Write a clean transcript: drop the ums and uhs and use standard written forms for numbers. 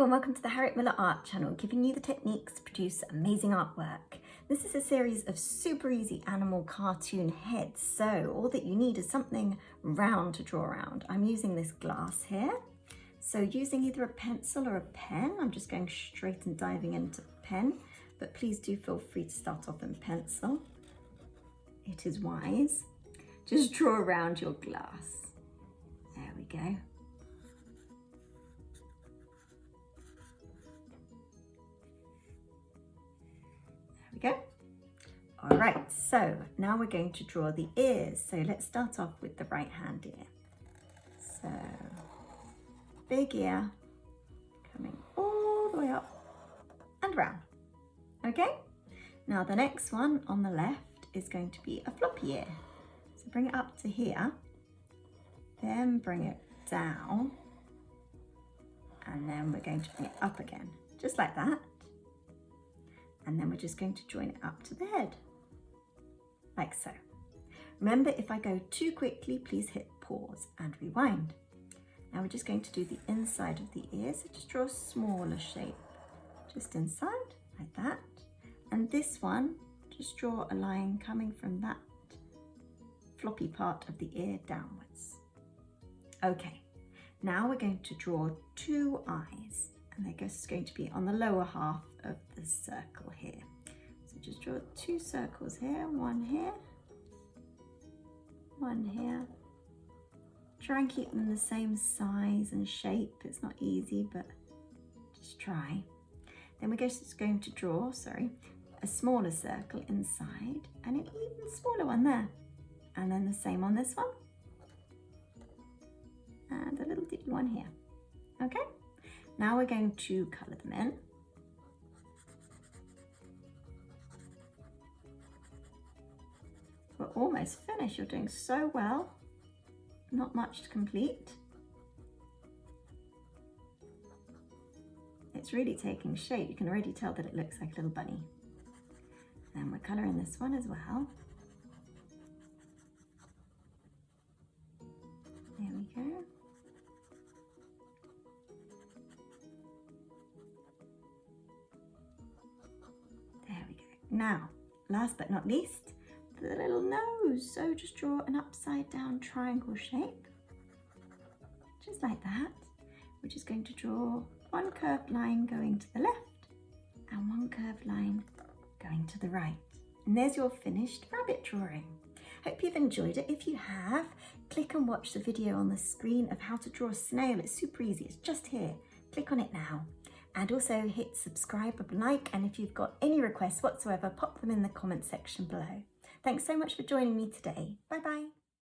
Hello and welcome to the Harriet Muller Art channel, giving you the techniques to produce amazing artwork. This is a series of super easy animal cartoon heads, so all that you need is something round to draw around. I'm using this glass here, so using either a pencil or a pen, I'm just going straight and diving into pen, but please do feel free to start off in pencil. It is wise. Just draw around your glass. There we go. Go. All right, so now we're going to draw the ears. So let's start off with the right hand ear. So big ear coming all the way up and round. Okay, now the next one on the left is going to be a floppy ear. So bring it up to here, then bring it down, and then we're going to bring it up again, just like that. And then we're just going to join it up to the head, like so. Remember, if I go too quickly, please hit pause and rewind. Now we're just going to do the inside of the ear, so just draw a smaller shape, just inside, like that. And this one, just draw a line coming from that floppy part of the ear downwards. Okay, now we're going to draw two eyes. And they're just going to be on the lower half of the circle here. So just draw two circles here, one here, one here. Try and keep them the same size and shape. It's not easy, but just try. Then we're just going to draw, a smaller circle inside and an even smaller one there. And then the same on this one. And a little ditty one here. Okay? Now we're going to colour them in. We're almost finished. You're doing so well. Not much to complete. It's really taking shape. You can already tell that it looks like a little bunny. And we're colouring this one as well. There we go. Now, last but not least, the little nose. So just draw an upside down triangle shape, just like that. We're just going to draw one curved line going to the left and one curved line going to the right. And there's your finished rabbit drawing. Hope you've enjoyed it. If you have, click and watch the video on the screen of how to draw a snail. It's super easy, it's just here. Click on it now. And also hit subscribe and like, and if you've got any requests whatsoever, pop them in the comment section below. Thanks so much for joining me today. Bye bye.